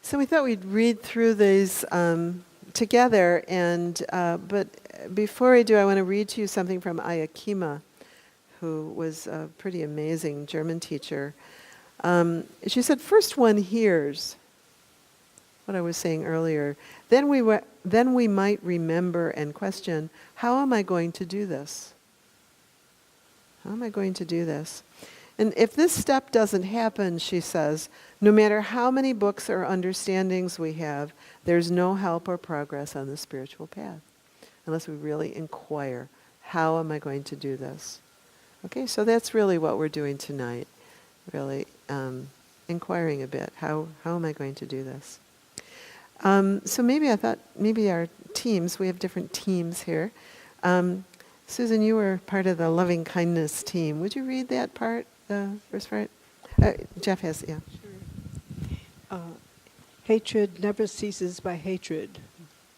So we thought we'd read through these together, and but before I do, I want to read to you something from Ayakima, who was a pretty amazing German teacher. She said, first one hears what I was saying earlier. Then we might remember and question, how am I going to do this? How am I going to do this? And if this step doesn't happen, she says, no matter how many books or understandings we have, there's no help or progress on the spiritual path, unless we really inquire, how am I going to do this? Okay, so that's really what we're doing tonight, really inquiring a bit, how am I going to do this? So maybe I thought, maybe our teams, we have different teams here. Susan, you were part of the loving kindness team. Would you read that part, the first part? Jeff has, yeah. Sure. Hatred never ceases by hatred,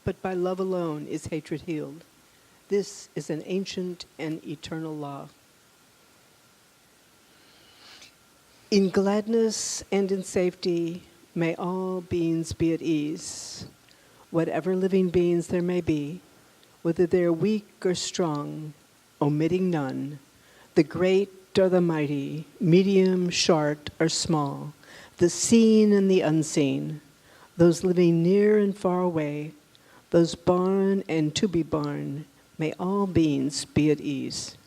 but by love alone is hatred healed. This is an ancient and eternal law. In gladness and in safety, may all beings be at ease. Whatever living beings there may be, whether they are weak or strong, omitting none, the great or the mighty, medium, short, or small, the seen and the unseen, those living near and far away, those born and to be born, may all beings be at ease.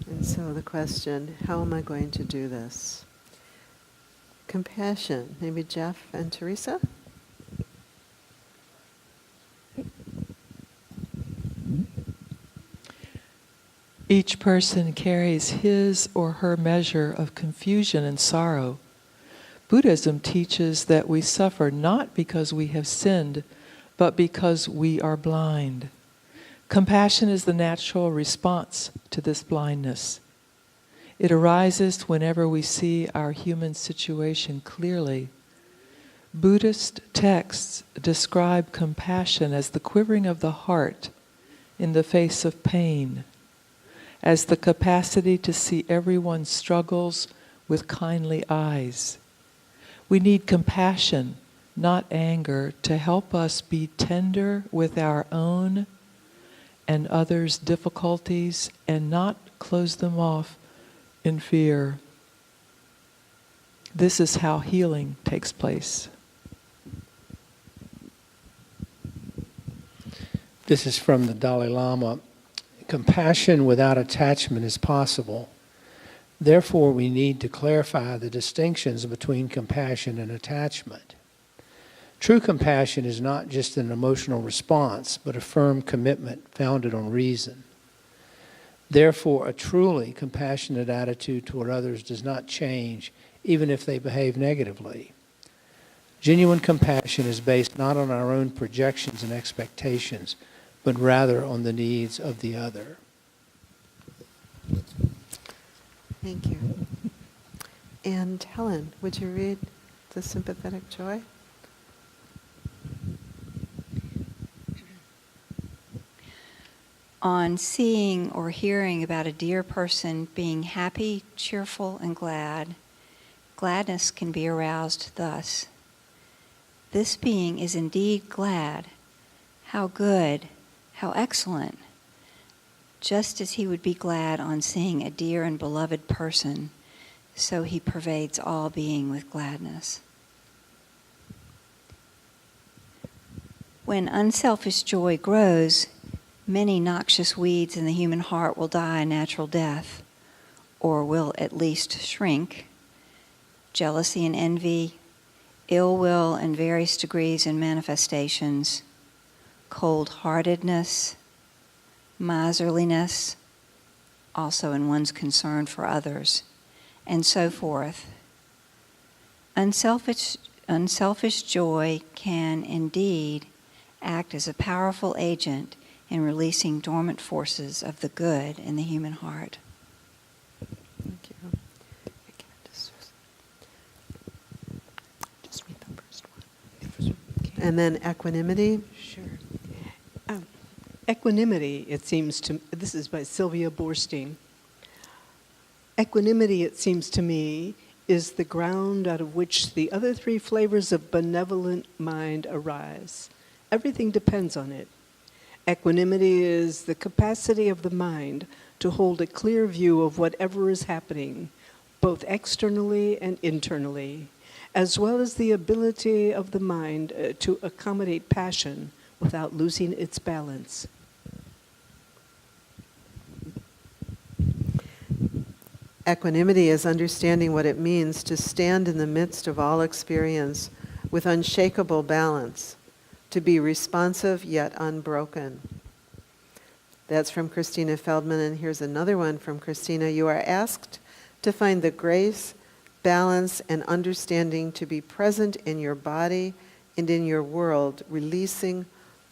And so the question, how am I going to do this? Compassion, maybe Jeff and Teresa? Each person carries his or her measure of confusion and sorrow. Buddhism teaches that we suffer not because we have sinned, but because we are blind. Compassion is the natural response to this blindness. It arises whenever we see our human situation clearly. Buddhist texts describe compassion as the quivering of the heart in the face of pain, as the capacity to see everyone's struggles with kindly eyes. We need compassion, not anger, to help us be tender with our own and others' difficulties and not close them off in fear. This is how healing takes place. This is from the Dalai Lama. Compassion without attachment is possible. Therefore, we need to clarify the distinctions between compassion and attachment. True compassion is not just an emotional response, but a firm commitment founded on reason. Therefore, a truly compassionate attitude toward others does not change, even if they behave negatively. Genuine compassion is based not on our own projections and expectations, but rather on the needs of the other. Thank you. And Helen, would you read the sympathetic joy? On seeing or hearing about a dear person being happy, cheerful, and glad, gladness can be aroused thus. This being is indeed glad. How good, how excellent. Just as he would be glad on seeing a dear and beloved person, so he pervades all being with gladness. When unselfish joy grows, many noxious weeds in the human heart will die a natural death, or will at least shrink. Jealousy and envy, ill will in various degrees and manifestations, cold-heartedness, miserliness, also in one's concern for others, and so forth. Unselfish joy can indeed act as a powerful agent in releasing dormant forces of the good in the human heart. Thank you. Just read the first one. And then equanimity. Sure. Equanimity, it seems to, this is by Sylvia Borstein. Equanimity, it seems to me, is the ground out of which the other three flavors of benevolent mind arise. Everything depends on it. Equanimity is the capacity of the mind to hold a clear view of whatever is happening, both externally and internally, as well as the ability of the mind to accommodate passion without losing its balance. Equanimity is understanding what it means to stand in the midst of all experience with unshakable balance, to be responsive yet unbroken. That's from Christina Feldman, and here's another one from Christina. You are asked to find the grace, balance, and understanding to be present in your body and in your world, releasing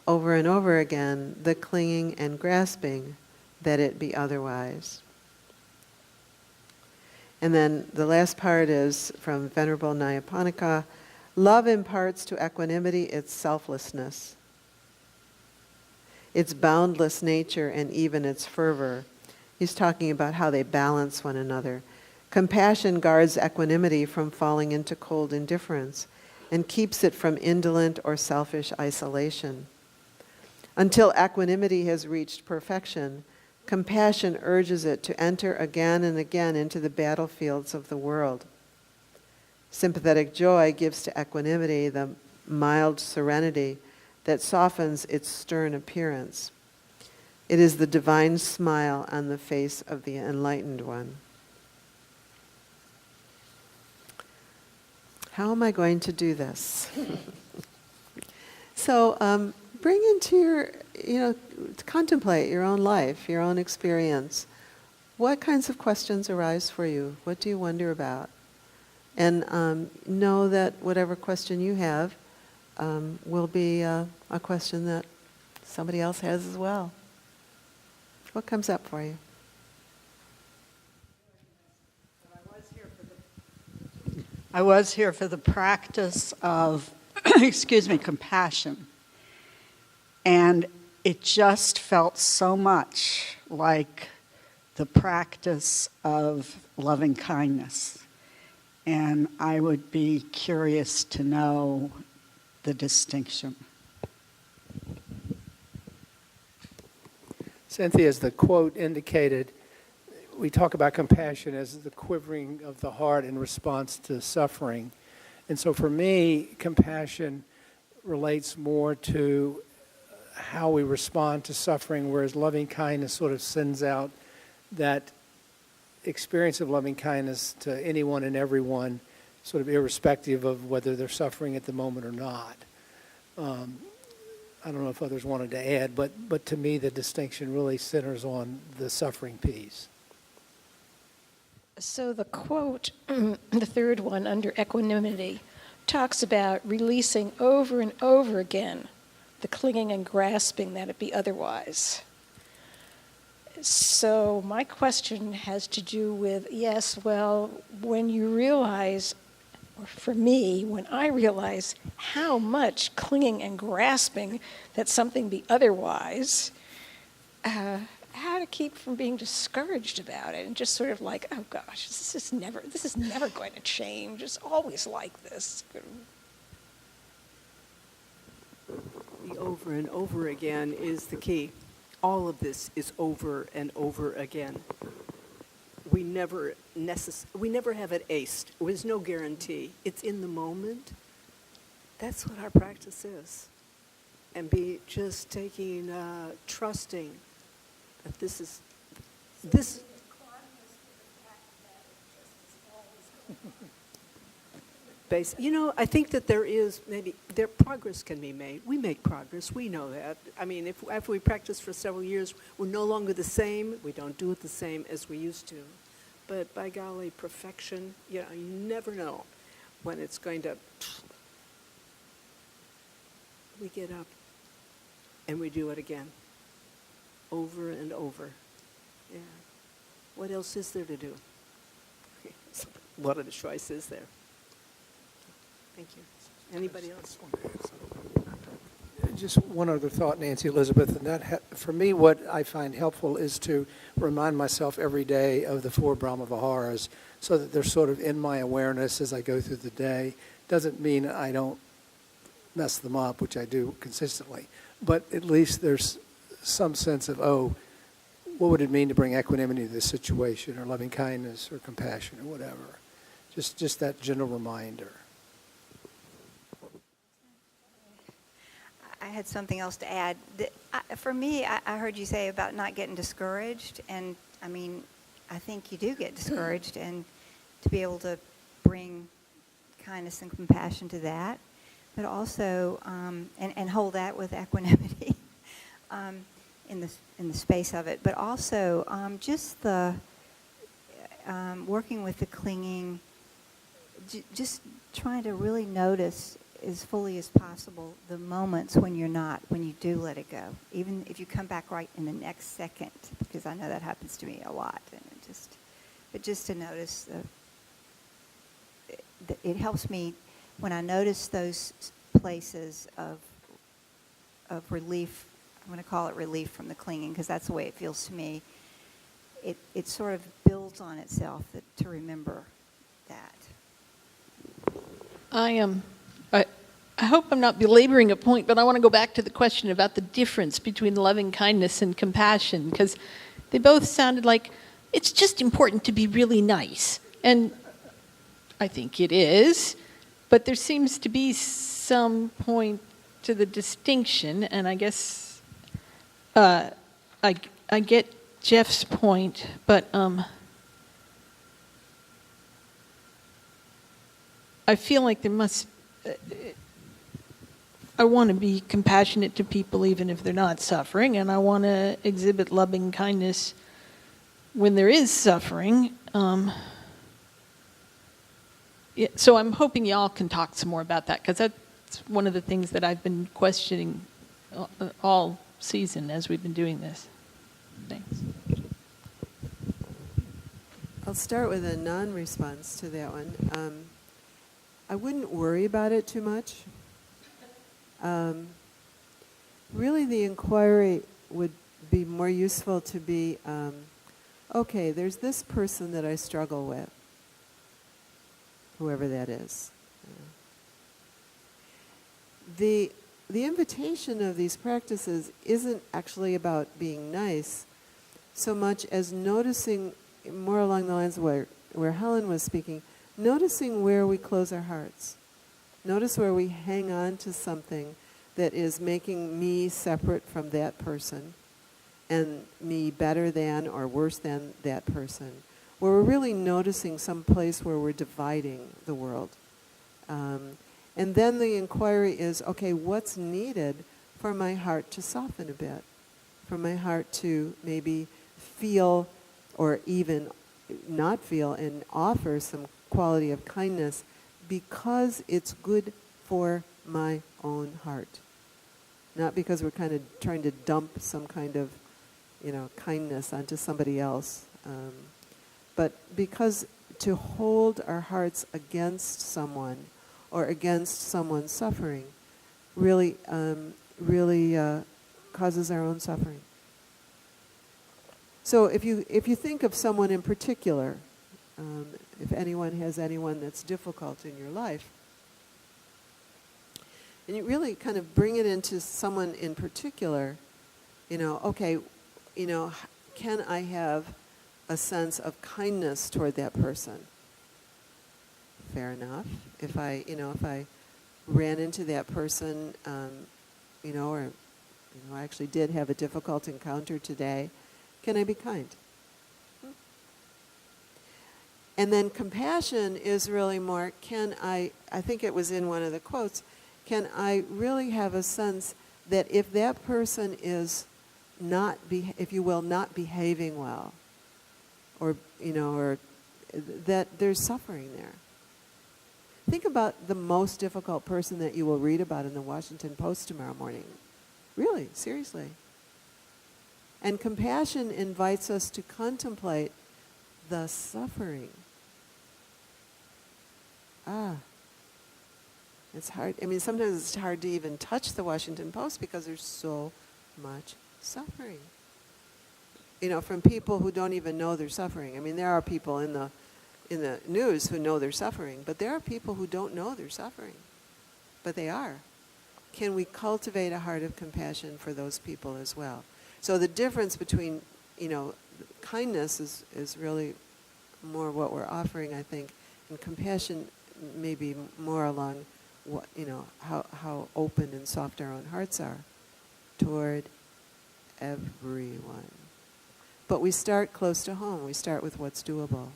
over and over again the clinging and grasping that it be otherwise. And then the last part is from Venerable Nyapanika. Love imparts to equanimity its selflessness, its boundless nature, and even its fervor. He's talking about how they balance one another. Compassion guards equanimity from falling into cold indifference and keeps it from indolent or selfish isolation. Until equanimity has reached perfection, compassion urges it to enter again and again into the battlefields of the world. Sympathetic joy gives to equanimity the mild serenity that softens its stern appearance. It is the divine smile on the face of the enlightened one. How am I going to do this? So bring into your, to contemplate your own life, your own experience. What kinds of questions arise for you? What do you wonder about? And know that whatever question you have will be a question that somebody else has as well. What comes up for you? I was here for the practice of, compassion. And it just felt so much like the practice of loving kindness. And I would be curious to know the distinction. Cynthia, as the quote indicated, we talk about compassion as the quivering of the heart in response to suffering. And so for me, compassion relates more to how we respond to suffering, whereas loving kindness sort of sends out that experience of loving kindness to anyone and everyone, sort of irrespective of whether they're suffering at the moment or not. I don't know if others wanted to add, but to me the distinction really centers on the suffering piece. So the quote, the third one under equanimity, talks about releasing over and over again the clinging and grasping that it be otherwise. So my question has to do with, when you realize, or for me, when I realize how much clinging and grasping that something be otherwise, how to keep from being discouraged about it and just sort of like, oh gosh, this is never going to change. It's always like this. The over and over again is the key. All of this is over and over again. We never have it aced. There's no guarantee. It's in the moment. That's what our practice is. And be just taking, trusting that this is. I think that progress can be made. We make progress. We know that. I mean, if after we practice for several years, we're no longer the same. We don't do it the same as we used to. But by golly, perfection, you never know when it's going to. We get up and we do it again. Over and over. Yeah. What else is there to do? What other choice is there? Thank you. Anybody else? Just one other thought, Nancy Elizabeth, and that for me, what I find helpful is to remind myself every day of the 4 Brahma Viharas, so that they're sort of in my awareness as I go through the day. Doesn't mean I don't mess them up, which I do consistently, but at least there's some sense of, oh, what would it mean to bring equanimity to this situation, or loving kindness, or compassion, or whatever. Just that gentle reminder. I had something else to add. For me, I heard you say about not getting discouraged, and I mean, I think you do get discouraged, and to be able to bring kindness and compassion to that, but also and hold that with equanimity in the space of it, but also just the working with the clinging, just trying to really notice as fully as possible the moments when you do let it go, even if you come back right in the next second, because I know that happens to me a lot, and just to notice it helps me when I notice those places of relief. I'm going to call it relief from the clinging, because that's the way it feels to me. It sort of builds on itself to remember that. I hope I'm not belaboring a point, but I want to go back to the question about the difference between loving kindness and compassion, because they both sounded like it's just important to be really nice. And I think it is, but there seems to be some point to the distinction, and I guess I get Jeff's point, but I feel like there must... I want to be compassionate to people even if they're not suffering, and I want to exhibit loving kindness when there is suffering. So I'm hoping y'all can talk some more about that, because that's one of the things that I've been questioning all season as we've been doing this. Thanks. I'll start with a non-response to that one. I wouldn't worry about it too much. Really, the inquiry would be more useful to be, okay, there's this person that I struggle with, whoever that is. The invitation of these practices isn't actually about being nice so much as noticing, more along the lines of where Helen was speaking, noticing where we close our hearts. Notice where we hang on to something that is making me separate from that person and me better than or worse than that person. Where we're really noticing some place where we're dividing the world. And then the inquiry is, okay, what's needed for my heart to soften a bit? For my heart to maybe feel or even not feel and offer some quality of kindness because it's good for my own heart. Not because we're kind of trying to dump some kind of, kindness onto somebody else. But because to hold our hearts against someone or against someone's suffering really causes our own suffering. So if you think of someone in particular, if anyone has anyone that's difficult in your life, and you really kind of bring it into someone in particular, okay, can I have a sense of kindness toward that person? Fair enough. If I ran into that person, or I actually did have a difficult encounter today, can I be kind? And then compassion is really more, I think it was in one of the quotes, can I really have a sense that if that person is not behaving well, or that there's suffering there. Think about the most difficult person that you will read about in the Washington Post tomorrow morning. Really, seriously. And compassion invites us to contemplate the suffering. It's hard. I mean, sometimes it's hard to even touch the Washington Post because there's so much suffering. From people who don't even know they're suffering. I mean, there are people in the news who know they're suffering, but there are people who don't know they're suffering, but they are. Can we cultivate a heart of compassion for those people as well? So the difference between, kindness is really more what we're offering, I think, and compassion may be more along what, how open and soft our own hearts are toward everyone. But we start close to home. We start with what's doable.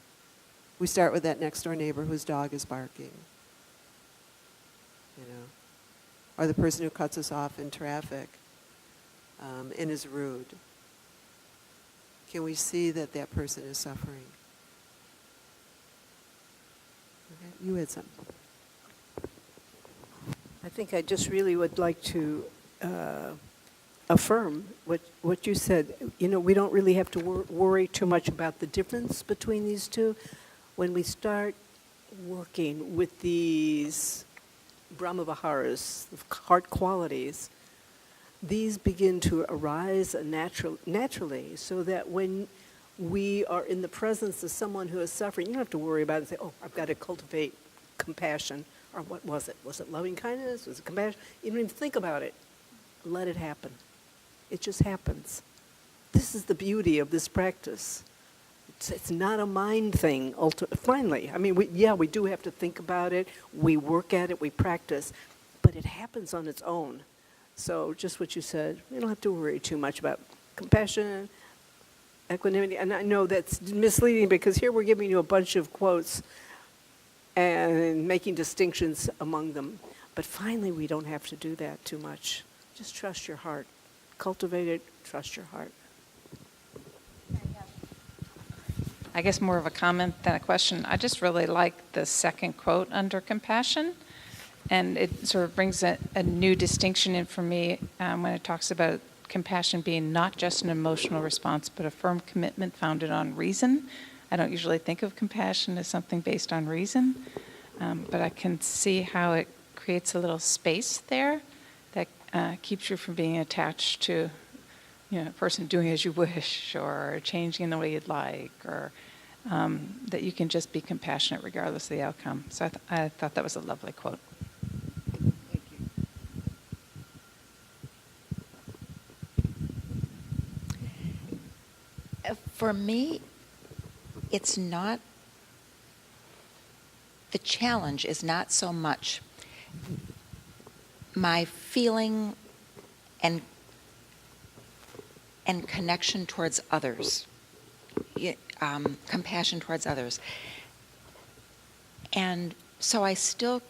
We start with that next door neighbor whose dog is barking, or the person who cuts us off in traffic and is rude. Can we see that that person is suffering? Okay, you had something. I think I just really would like to affirm what you said. We don't really have to worry too much about the difference between these two. When we start working with these Brahma Viharas, heart qualities, these begin to arise naturally, so that when we are in the presence of someone who is suffering, you don't have to worry about it and say, oh, I've got to cultivate compassion. Or what was it? Was it loving kindness? Was it compassion? You don't even think about it. Let it happen. It just happens. This is the beauty of this practice. It's not a mind thing, finally. I mean, we do have to think about it. We work at it. We practice. But it happens on its own. So just what you said, we don't have to worry too much about compassion, equanimity. And I know that's misleading because here we're giving you a bunch of quotes and making distinctions among them. But finally, we don't have to do that too much. Just trust your heart. Cultivate it, trust your heart. I guess more of a comment than a question. I just really like the second quote under compassion. And it sort of brings a new distinction in for me when it talks about compassion being not just an emotional response, but a firm commitment founded on reason. I don't usually think of compassion as something based on reason, but I can see how it creates a little space there that keeps you from being attached to, a person doing as you wish or changing in the way you'd like, or that you can just be compassionate regardless of the outcome. So I thought that was a lovely quote. For me, it's not, the challenge is not so much my feeling and connection towards others, compassion towards others. And so I still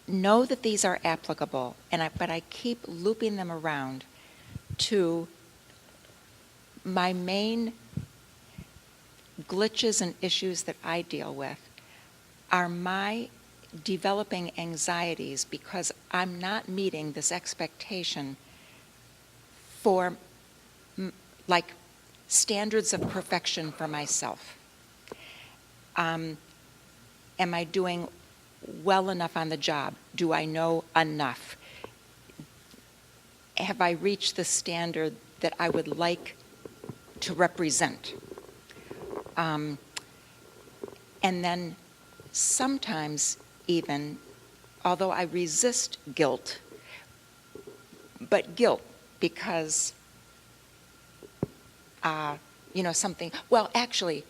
know that these are applicable, but I keep looping them around to my main glitches and issues that I deal with are my developing anxieties because I'm not meeting this expectation for like standards of perfection for myself. Am I doing well enough on the job? Do I know enough? Have I reached the standard that I would like to represent? And then sometimes even, although I resist guilt, but guilt because, something, well, actually,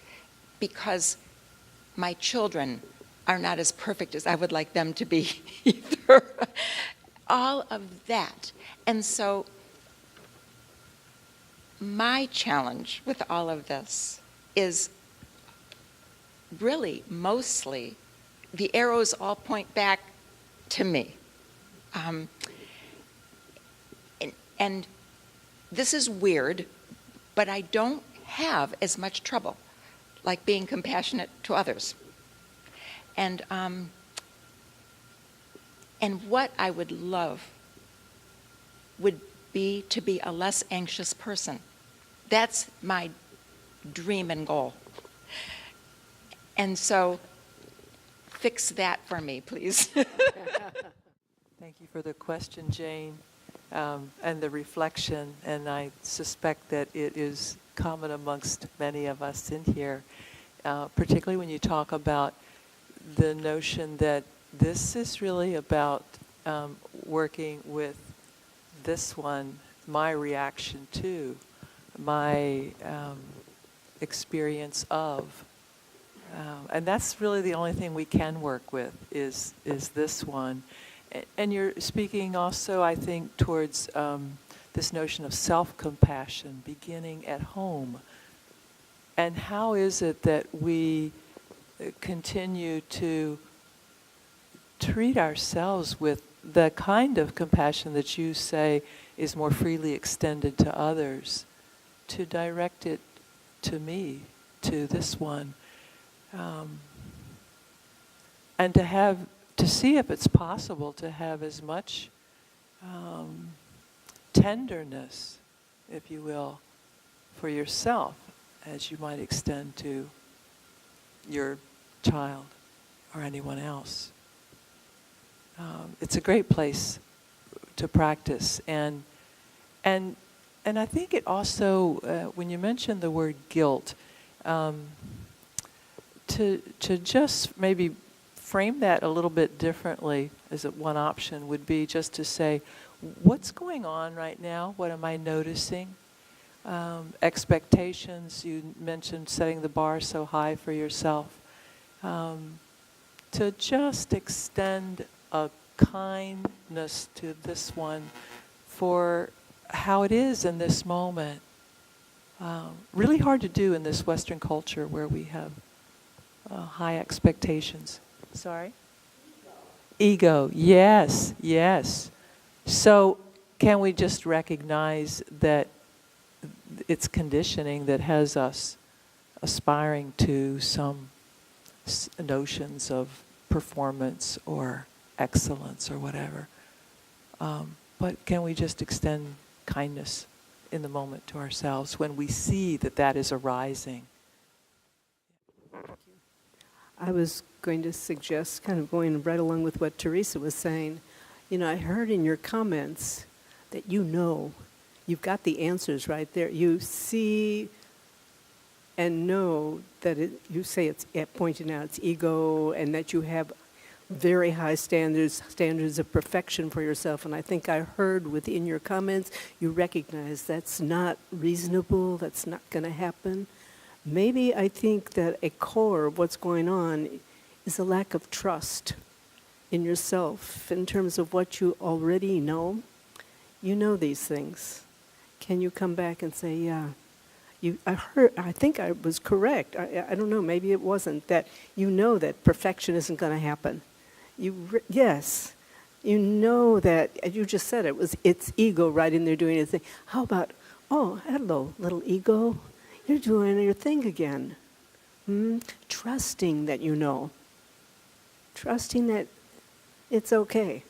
because my children are not as perfect as I would like them to be either. All of that. And so my challenge with all of this is really mostly the arrows all point back to me. And this is weird, but I don't have as much trouble like being compassionate to others. And what I would love would be to be a less anxious person. That's my dream and goal. And so fix that for me, please. Thank you for the question, Jane, and the reflection. And I suspect that it is common amongst many of us in here, particularly when you talk about the notion that this is really about working with this one, my reaction to, my experience of. And that's really the only thing we can work with is this one. And you're speaking also, I think, towards this notion of self-compassion, beginning at home. And how is it that we continue to treat ourselves with the kind of compassion that you say is more freely extended to others, to direct it to me, to this one, and to see if it's possible to have as much tenderness, if you will, for yourself as you might extend to your child or anyone else. It's a great place to practice, and I think it also, when you mention the word guilt, to just maybe frame that a little bit differently, as one option would be just to say, what's going on right now? What am I noticing? Expectations, you mentioned setting the bar so high for yourself. To just extend a kindness to this one for how it is in this moment. Really hard to do in this Western culture where we have high expectations. Sorry? Ego, yes, yes. So can we just recognize that it's conditioning that has us aspiring to some notions of performance or excellence or whatever. But can we just extend kindness in the moment to ourselves when we see that that is arising? I was going to suggest, kind of going right along with what Teresa was saying, I heard in your comments that you've got the answers right there. You see and know that you say it's pointing out it's ego, and that you have very high standards of perfection for yourself. And I think I heard within your comments, you recognize that's not reasonable, that's not going to happen. Maybe I think that a core of what's going on is a lack of trust in yourself in terms of what you already know. You know these things. Can you come back and say, yeah, I think I was correct. I don't know, maybe it wasn't. That you know that perfection isn't going to happen. Yes, you know that, you just said it's ego right in there doing its thing. How about, oh, hello, little ego. You're doing your thing again. Trusting that you know. Trusting that it's okay.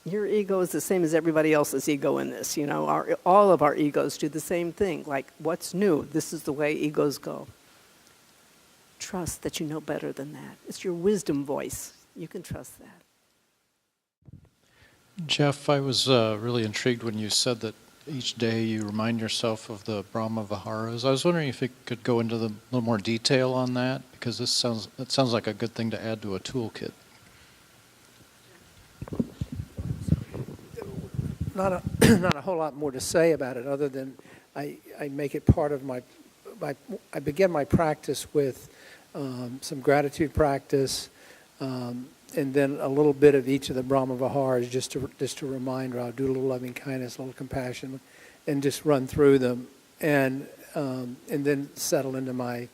Your ego is the same as everybody else's ego in this. All of our egos do the same thing. Like, what's new? This is the way egos go. Trust that you know better than that. It's your wisdom voice. You can trust that. Jeff, I was really intrigued when you said that each day you remind yourself of the Brahma Viharas. I was wondering if you could go into a little more detail on that, because it sounds like a good thing to add to a toolkit. Not a whole lot more to say about it, other than I make it part of I begin my practice with some gratitude practice, and then a little bit of each of the Brahma Viharas, just to remind her. I'll do a little loving kindness, a little compassion, and just run through them, and then settle into my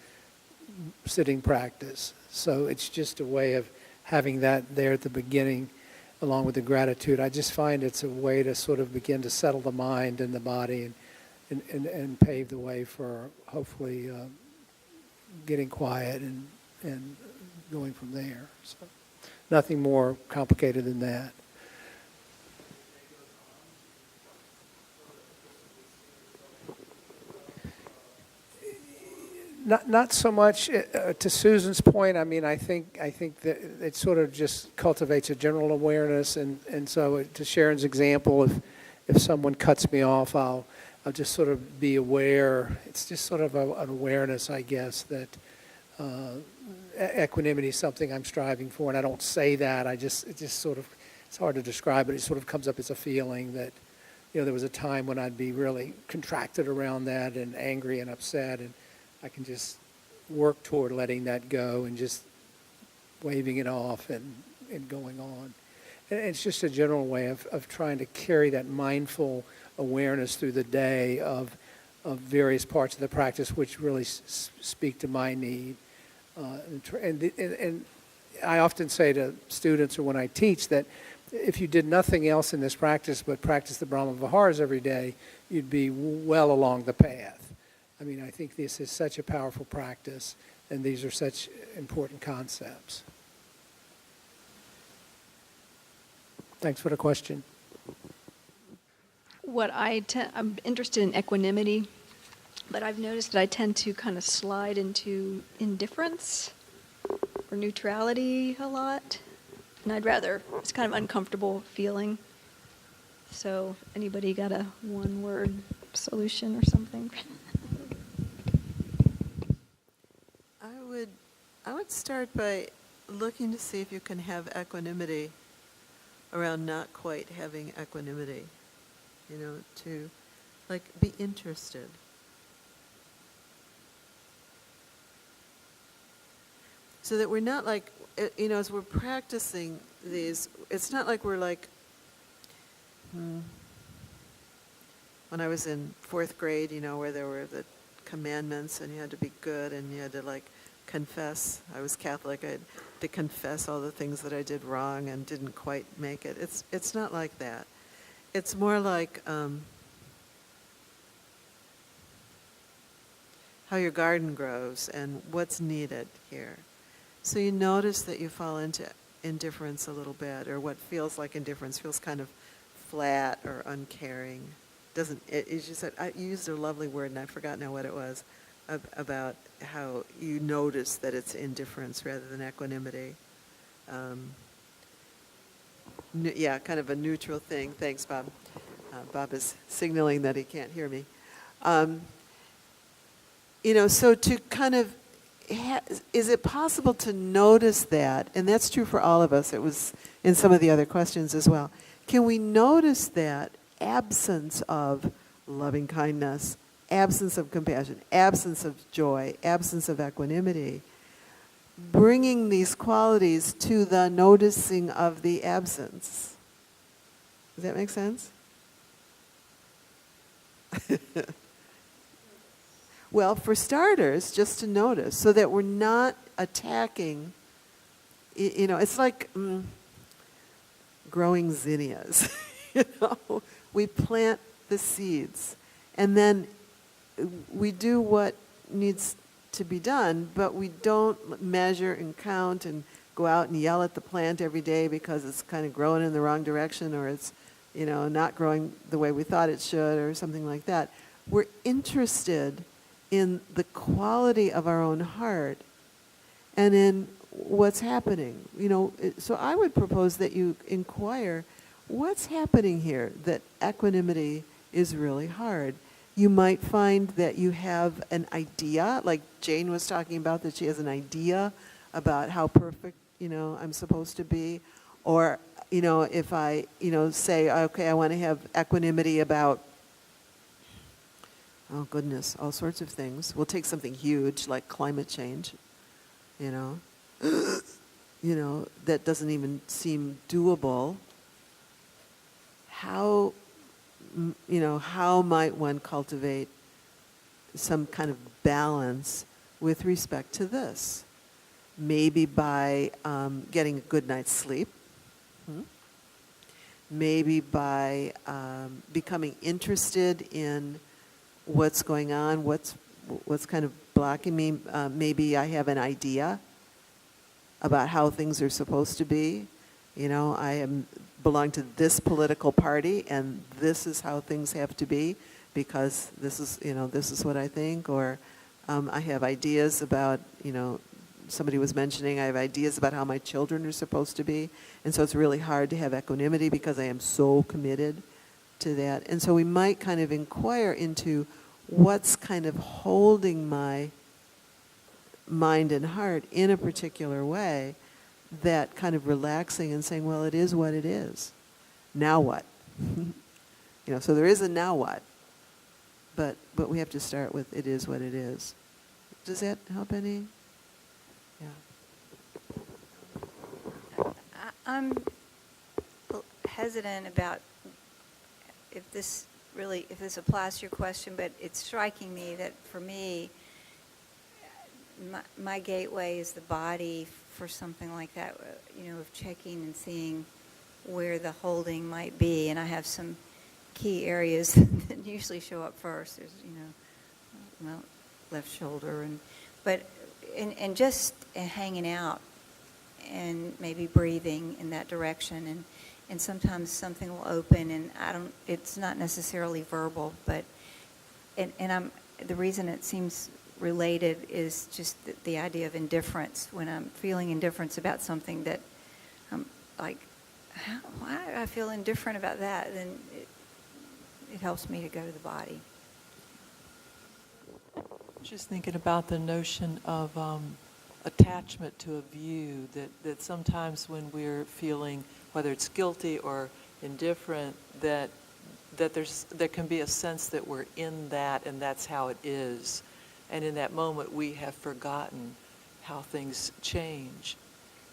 sitting practice. So it's just a way of having that there at the beginning, along with the gratitude. I just find it's a way to sort of begin to settle the mind and the body, and pave the way for hopefully getting quiet and going from there. So nothing more complicated than that. Not so much to Susan's point. I mean, I think that it sort of just cultivates a general awareness, and so to Sharon's example, if someone cuts me off, I'll just sort of be aware. It's just sort of an awareness, I guess, that equanimity is something I'm striving for, and I don't say that. It just sort of, it's hard to describe, but it sort of comes up as a feeling that, there was a time when I'd be really contracted around that and angry and upset, and I can just work toward letting that go and just waving it off and going on. And it's just a general way of trying to carry that mindful awareness through the day of various parts of the practice which really speak to my need. And I often say to students or when I teach that if you did nothing else in this practice but practice the Brahma Viharas every day, you'd be well along the path. I mean, I think this is such a powerful practice, and these are such important concepts. Thanks for the question. I'm interested in equanimity, but I've noticed that I tend to kind of slide into indifference or neutrality a lot. And it's kind of uncomfortable feeling. So anybody got a one-word solution or something? I would start by looking to see if you can have equanimity around not quite having equanimity. To be interested. So that we're not as we're practicing these, it's not like we're when I was in 4th grade, where there were the commandments and you had to be good and you had to confess. I was Catholic. I had to confess all the things that I did wrong and didn't quite make it. It's not like that. It's more like how your garden grows and what's needed here. So you notice that you fall into indifference a little bit, or what feels like indifference feels kind of flat or uncaring. I used a lovely word and I forgot now what it was, about how you notice that it's indifference rather than equanimity. Kind of a neutral thing. Thanks, Bob. Bob is signaling that he can't hear me. So to kind of, is it possible to notice that? And that's true for all of us. It was in some of the other questions as well. Can we notice that absence of loving kindness, absence of compassion, absence of joy, absence of equanimity, bringing these qualities to the noticing of the absence? Does that make sense? Well, for starters, just to notice, so that we're not attacking, it's like growing zinnias. We plant the seeds, and then we do what needs to be done, but we don't measure and count and go out and yell at the plant every day because it's kind of growing in the wrong direction, or it's, not growing the way we thought it should, or something like that. We're interested in the quality of our own heart and in what's happening. So I would propose that you inquire, what's happening here that equanimity is really hard? You might find that you have an idea, like Jane was talking about, that she has an idea about how perfect, I'm supposed to be. Or, if I, say, okay, I want to have equanimity about, oh goodness, all sorts of things. We'll take something huge like climate change, that doesn't even seem doable. How might one cultivate some kind of balance with respect to this? Maybe by getting a good night's sleep. Maybe by becoming interested in what's going on, what's kind of blocking me. Maybe I have an idea about how things are supposed to be. I belong to this political party, and this is how things have to be because this is what I think. Or I have ideas about, somebody was mentioning, I have ideas about how my children are supposed to be. And so it's really hard to have equanimity because I am so committed to that. And so we might kind of inquire into what's kind of holding my mind and heart in a particular way, that kind of relaxing and saying, well, it is what it is. Now what? So there is a now what, but we have to start with it is what it is. Does that help any? Yeah. I'm hesitant about if this applies to your question, but it's striking me that for me, my gateway is the body for something like that, of checking and seeing where the holding might be. And I have some key areas that usually show up first. There's, my left shoulder, and just hanging out and maybe breathing in that direction. And sometimes something will open, and it's not necessarily verbal, but, the reason it seems related is just the idea of indifference. When I'm feeling indifference about something that I'm like, why do I feel indifferent about that? Then it helps me to go to the body. Just thinking about the notion of attachment to a view, that sometimes when we're feeling, whether it's guilty or indifferent, that there can be a sense that we're in that and that's how it is. And in that moment, we have forgotten how things change.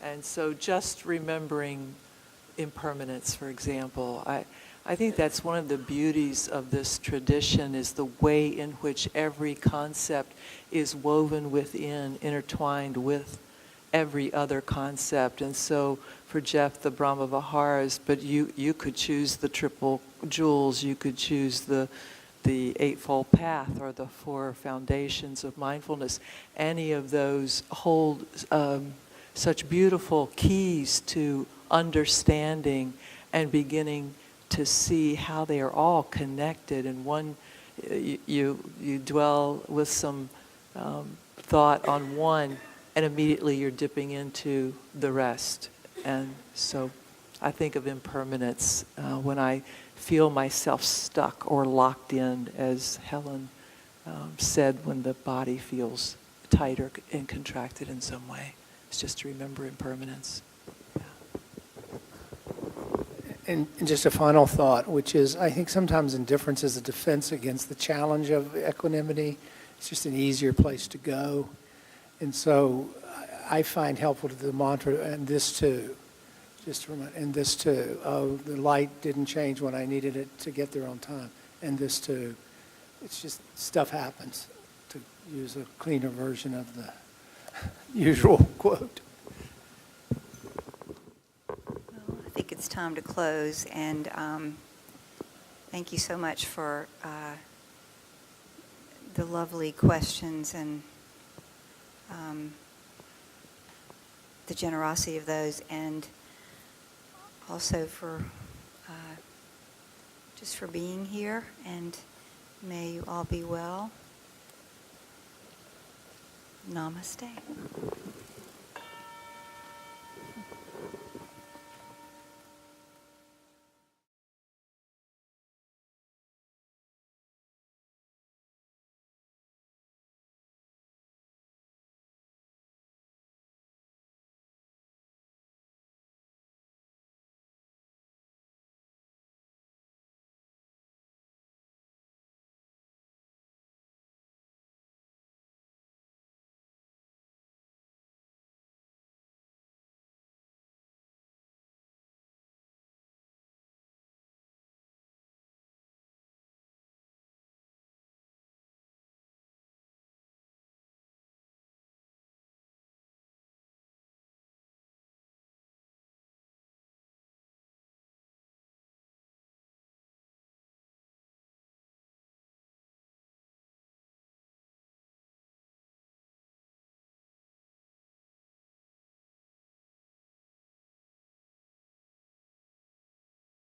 And so just remembering impermanence, for example, I think that's one of the beauties of this tradition, is the way in which every concept is woven within, intertwined with every other concept. And so for Jeff, the Brahma Viharas, but you could choose the triple jewels, you could choose the Eightfold Path or the Four Foundations of Mindfulness. Any of those hold such beautiful keys to understanding and beginning to see how they are all connected. And one, you dwell with some thought on one, and immediately you're dipping into the rest. And so I think of impermanence when I feel myself stuck or locked in, as Helen said, when the body feels tighter and contracted in some way. It's just to remember impermanence. And just a final thought, which is, I think sometimes indifference is a defense against the challenge of equanimity. It's just an easier place to go. And so I find helpful to the mantra, and this too. Just to remind, and this too. Oh, the light didn't change when I needed it to get there on time. And this too. It's just stuff happens, to use a cleaner version of the usual quote. I think it's time to close, and thank you so much for the lovely questions and the generosity of those, and also for just for being here, and may you all be well. Namaste.